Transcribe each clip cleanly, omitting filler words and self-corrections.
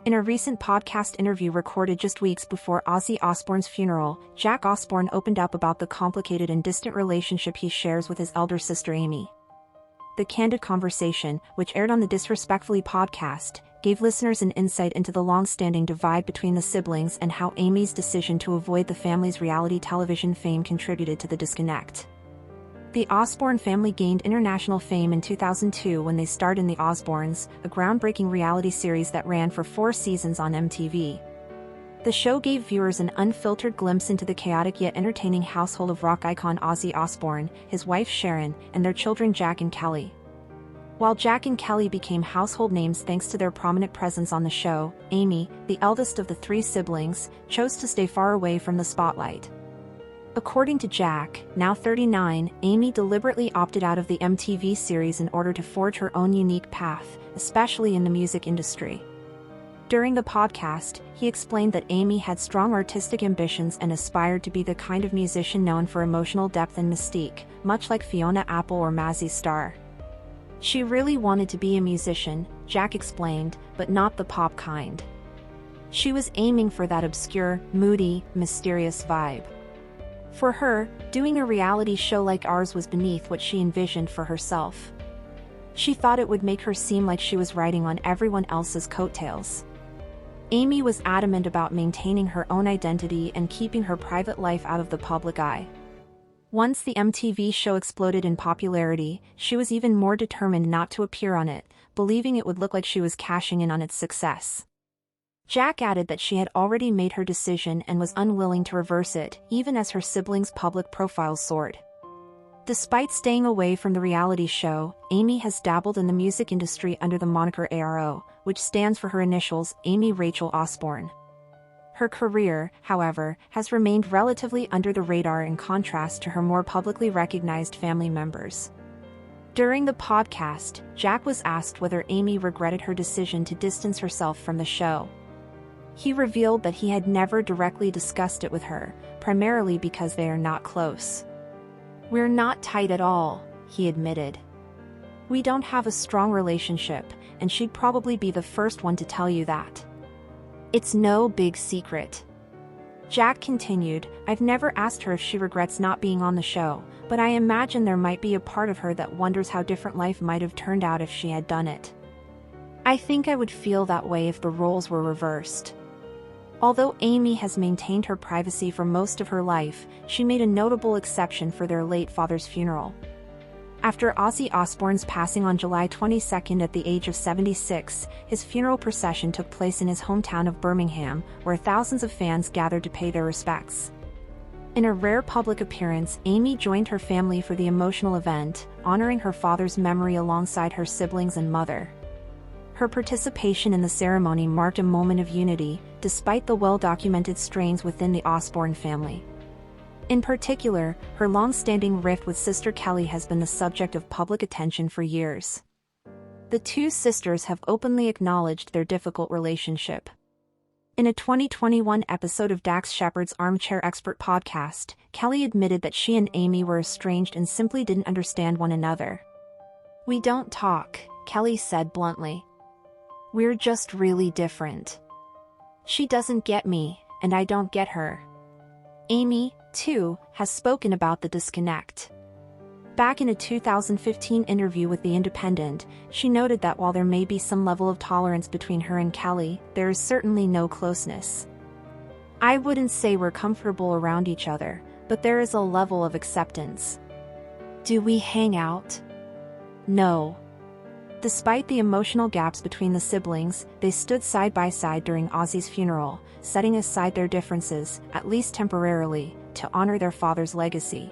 In a recent podcast interview recorded just weeks before Ozzy Osbourne's funeral, Jack Osbourne opened up about the complicated and distant relationship he shares with his elder sister Aimee. The candid conversation, which aired on the Disrespectfully podcast, gave listeners an insight into the long-standing divide between the siblings and how Aimee's decision to avoid the family's reality television fame contributed to the disconnect. The Osbourne family gained international fame in 2002 when they starred in The Osbournes, a groundbreaking reality series that ran for 4 seasons on MTV. The show gave viewers an unfiltered glimpse into the chaotic yet entertaining household of rock icon Ozzy Osbourne, his wife Sharon, and their children Jack and Kelly. While Jack and Kelly became household names thanks to their prominent presence on the show, Aimee, the eldest of the 3 siblings, chose to stay far away from the spotlight. According to Jack, now 39, Aimee deliberately opted out of the MTV series in order to forge her own unique path, especially in the music industry. During the podcast, he explained that Aimee had strong artistic ambitions and aspired to be the kind of musician known for emotional depth and mystique, much like Fiona Apple or Mazzy Star. She really wanted to be a musician, Jack explained, but not the pop kind. She was aiming for that obscure, moody, mysterious vibe. For her, doing a reality show like ours was beneath what she envisioned for herself. She thought it would make her seem like she was riding on everyone else's coattails. Aimee was adamant about maintaining her own identity and keeping her private life out of the public eye. Once the MTV show exploded in popularity, she was even more determined not to appear on it, believing it would look like she was cashing in on its success. Jack added that she had already made her decision and was unwilling to reverse it, even as her siblings' public profiles soared. Despite staying away from the reality show, Aimee has dabbled in the music industry under the moniker ARO, which stands for her initials, Aimee Rachel Osbourne. Her career, however, has remained relatively under the radar in contrast to her more publicly recognized family members. During the podcast, Jack was asked whether Aimee regretted her decision to distance herself from the show. He revealed that he had never directly discussed it with her, primarily because they are not close. "We're not tight at all," he admitted. "We don't have a strong relationship, and she'd probably be the first one to tell you that. It's no big secret." Jack continued, "I've never asked her if she regrets not being on the show, but I imagine there might be a part of her that wonders how different life might have turned out if she had done it. I think I would feel that way if the roles were reversed." Although Aimee has maintained her privacy for most of her life, she made a notable exception for their late father's funeral. After Ozzy Osbourne's passing on July 22 at the age of 76, his funeral procession took place in his hometown of Birmingham, where thousands of fans gathered to pay their respects. In a rare public appearance, Aimee joined her family for the emotional event, honoring her father's memory alongside her siblings and mother. Her participation in the ceremony marked a moment of unity, despite the well-documented strains within the Osbourne family. In particular, her long-standing rift with sister Kelly has been the subject of public attention for years. The 2 sisters have openly acknowledged their difficult relationship. In a 2021 episode of Dax Shepard's Armchair Expert podcast, Kelly admitted that she and Aimee were estranged and simply didn't understand one another. "We don't talk," Kelly said bluntly. "We're just really different. She doesn't get me, and I don't get her." Aimee, too, has spoken about the disconnect. Back in a 2015 interview with The Independent, she noted that while there may be some level of tolerance between her and Kelly, there is certainly no closeness. "I wouldn't say we're comfortable around each other, but there is a level of acceptance. Do we hang out? No." Despite the emotional gaps between the siblings, they stood side by side during Ozzy's funeral, setting aside their differences, at least temporarily, to honor their father's legacy.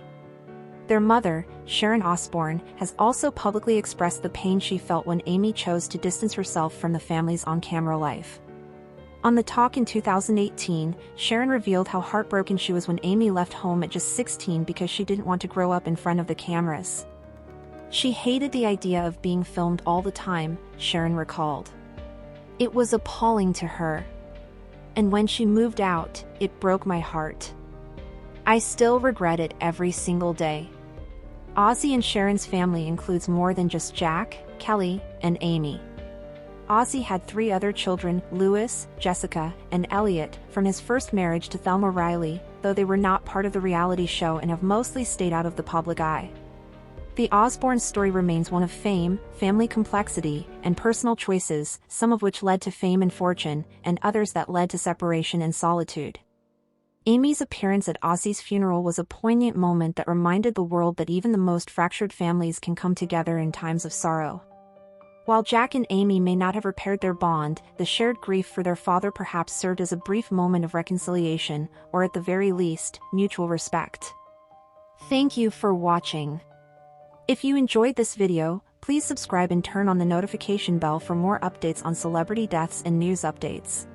Their mother, Sharon Osbourne, has also publicly expressed the pain she felt when Aimee chose to distance herself from the family's on-camera life. On The Talk in 2018, Sharon revealed how heartbroken she was when Aimee left home at just 16 because she didn't want to grow up in front of the cameras. "She hated the idea of being filmed all the time," Sharon recalled. "It was appalling to her. And when she moved out, it broke my heart. I still regret it every single day." Ozzy and Sharon's family includes more than just Jack, Kelly, and Aimee. Ozzy had 3 other children, Louis, Jessica, and Elliot, from his first marriage to Thelma Riley, though they were not part of the reality show and have mostly stayed out of the public eye. The Osbourne story remains one of fame, family complexity, and personal choices, some of which led to fame and fortune, and others that led to separation and solitude. Aimee's appearance at Ozzy's funeral was a poignant moment that reminded the world that even the most fractured families can come together in times of sorrow. While Jack and Aimee may not have repaired their bond, the shared grief for their father perhaps served as a brief moment of reconciliation, or at the very least, mutual respect. Thank you for watching. If you enjoyed this video, please subscribe and turn on the notification bell for more updates on celebrity deaths and news updates.